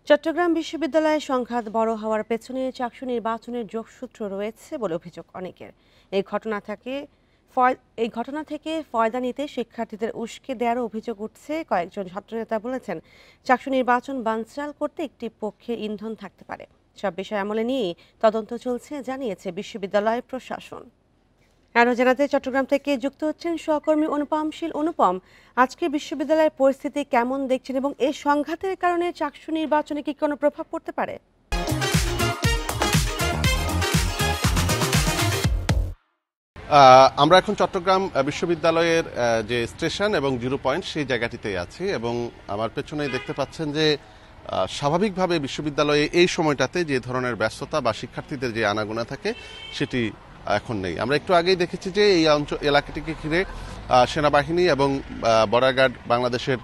চট্টগ্রাম বিশ্ববিদ্যালয়ে সংঘাত বড় হওয়ার পেছনে চাকসু নির্বাচনের যোগসূত্র রয়েছে বলে অভিযোগ অনেকের। এই ঘটনা থেকে ফয়দা নিতে শিক্ষার্থীদের উস্কে দেওয়ার অভিযোগ উঠছে। কয়েকজন ছাত্রনেতা বলেছেন, চাকসু নির্বাচন বানচাল করতে একটি পক্ষে ইন্ধন থাকতে পারে। সব বিষয় আমলে নিয়েই তদন্ত চলছে, জানিয়েছে বিশ্ববিদ্যালয় প্রশাসন। আরও জানাতে চট্টগ্রাম থেকে যুক্ত হচ্ছেন সহকর্মী অনুপম শীল। অনুপম, আজকে বিশ্ববিদ্যালয়ের পরিস্থিতি কেমন দেখছেন এবং এই সংঘাতের কারণে চাকসু নির্বাচনে কি কোনো প্রভাব পড়তে পারে? আমরা এখন চট্টগ্রাম বিশ্ববিদ্যালয়ের যে স্টেশন এবং জিরো পয়েন্ট সেই জায়গাটিতেই আছি এবং আমার পেছনেই দেখতে পাচ্ছেন যে স্বাভাবিকভাবে বিশ্ববিদ্যালয়ে এই সময়টাতে যে ধরনের ব্যস্ততা বা শিক্ষার্থীদের যে আনাগোনা থাকে সেটি এখন নেই। আমরা একটু আগেই দেখেছি যে এই এলাকাটিকে ঘিরে সেনাবাহিনী এবং বর্ডার গার্ড বাংলাদেশের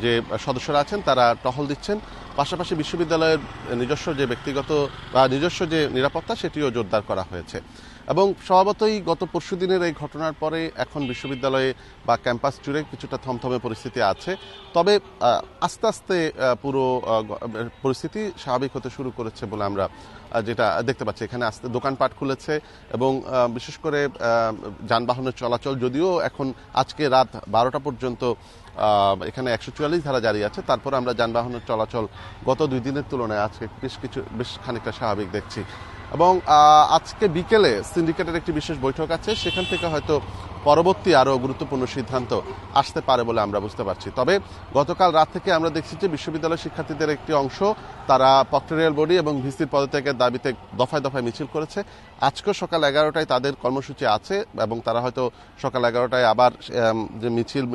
যে সদস্যরা আছেন তারা টহল দিচ্ছেন। পাশাপাশি বিশ্ববিদ্যালয়ের নিজস্ব যে ব্যক্তিগত বা নিজস্ব যে নিরাপত্তা সেটিও জোরদার করা হয়েছে এবং স্বভাবতই গত পরশুদিনের এই ঘটনার পরে এখন বিশ্ববিদ্যালয়ে বা ক্যাম্পাস জুড়ে কিছুটা থমথমে পরিস্থিতি আছে। তবে আস্তে আস্তে পুরো পরিস্থিতি স্বাভাবিক হতে শুরু করেছে বলে আমরা যেটা দেখতে পাচ্ছি। এখানে আস্তে দোকানপাট খুলেছে এবং বিশেষ করে যানবাহনের চলাচল, যদিও এখন আজকে রাত 12টা পর্যন্ত এখানে 144 ধারা জারি আছে, তারপর আমরা যানবাহনের চলাচল গত 2 দিনের তুলনায় আজকে বেশ খানিকটা স্বাভাবিক দেখছি। এবং আজকে বিকেলে সিন্ডিকেটের একটি বিশেষ বৈঠক আছে, সেখান থেকে হয়তো পরবর্তী আরও গুরুত্বপূর্ণ সিদ্ধান্ত আসতে পারে বলে আমরা বুঝতে পারছি। তবে গতকাল রাত থেকে আমরা দেখছি যে বিশ্ববিদ্যালয় শিক্ষার্থীদের একটি অংশ তারা প্রক্টরিয়াল বডি এবং ভিসির পদত্যাগের দাবিতে দফায় দফায় মিছিল করেছে। আজকেও সকাল 11টায় তাদের কর্মসূচি আছে এবং তারা হয়তো সকাল 11টায় আবার যে মিছিল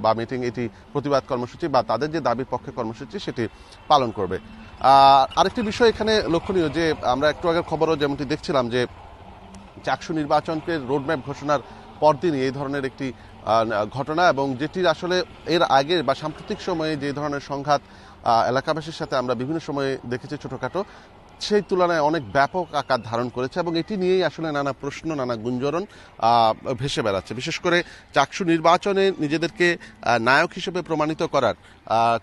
বা মিটিং, এটি প্রতিবাদ কর্মসূচি বা তাদের যে দাবির পক্ষে কর্মসূচি সেটি পালন করবে। আরেকটি বিষয় এখানে লক্ষণীয় যে আমরা একটু আগের খবরও যেমনটি দেখছিলাম যে চাকসু নির্বাচনকে রোডম্যাপ ঘোষণার পরদিনই এই ধরনের একটি ঘটনা, এবং যেটির আসলে এর আগে বা সাম্প্রতিক সময়ে যে ধরনের সংঘাত এলাকাবাসীর সাথে আমরা বিভিন্ন সময়ে দেখেছি ছোটখাটো, সেই তুলনায় অনেক ব্যাপক আকার ধারণ করেছে এবং এটি নিয়েই আসলে নানা প্রশ্ন, নানা গুঞ্জরণ ভেসে বেড়াচ্ছে। বিশেষ করে চাকসু নির্বাচনে নিজেদেরকে নায়ক হিসেবে প্রমাণিত করার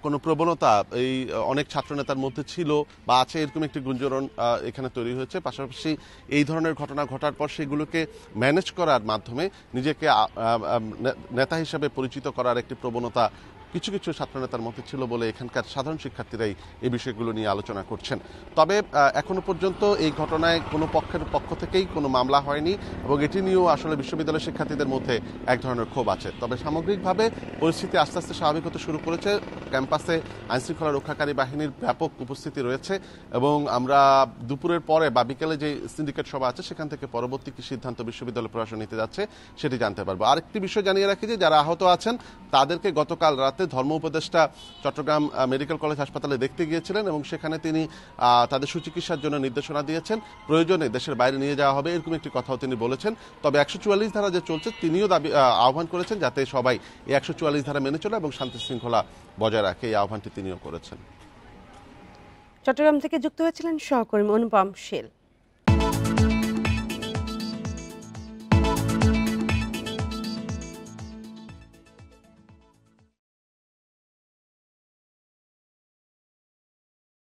কোনো প্রবণতা এই অনেক ছাত্রনেতার মধ্যে ছিল বা আছে, এরকম একটি গুঞ্জরণ এখানে তৈরি হয়েছে। পাশাপাশি এই ধরনের ঘটনা ঘটার পর সেগুলোকে ম্যানেজ করার মাধ্যমে নিজেকে নেতা হিসেবে পরিচিত করার একটি প্রবণতা কিছু কিছু ছাত্রনেতার মধ্যে ছিল বলে এখানকার সাধারণ শিক্ষার্থীরাই এই বিষয়গুলো নিয়ে আলোচনা করছেন। তবে এখনো পর্যন্ত এই ঘটনায় কোনো পক্ষ থেকেই কোনো মামলা হয়নি এবং এটি নিয়েও আসলে বিশ্ববিদ্যালয় শিক্ষার্থীদের মধ্যে এক ধরনের ক্ষোভ আছে। তবে সামগ্রিকভাবে পরিস্থিতি আস্তে আস্তে স্বাভাবিক হতে শুরু করেছে। ক্যাম্পাসে আইনশৃঙ্খলা রক্ষাকারী বাহিনীর ব্যাপক উপস্থিতি রয়েছে এবং আমরা দুপুরের পরে বা বিকেলে যে সিন্ডিকেট সভা আছে সেখান থেকে পরবর্তী কি সিদ্ধান্ত বিশ্ববিদ্যালয় প্রশাসন নিতে যাচ্ছে সেটি জানতে পারবো। আরেকটি বিষয় জানিয়ে রাখি যে যারা আহত আছেন তাদেরকে গতকাল রাতে ধর্ম উপদেষ্টা চট্টগ্রাম মেডিকেল কলেজ হাসপাতালে দেখতে গিয়েছিলেন এবং সেখানে তিনি তাদের সুচিকিৎসার জন্য নির্দেশনা দিয়েছেন। প্রয়োজনে দেশের বাইরে নিয়ে যাওয়া হবে এরকম একটি কথাও তিনি বলেছেন। তবে 144 ধারা যে চলছে তিনিও আহ্বান করেছেন যাতে সবাই এই 144 ধারা মেনে চলে এবং শান্তি শৃঙ্খলা বজায় রাখে, এই আহ্বানটি তিনিও করেছেন। চট্টগ্রাম থেকে যুক্ত হয়েছিলেন সহকর্মী অনুপম শীল।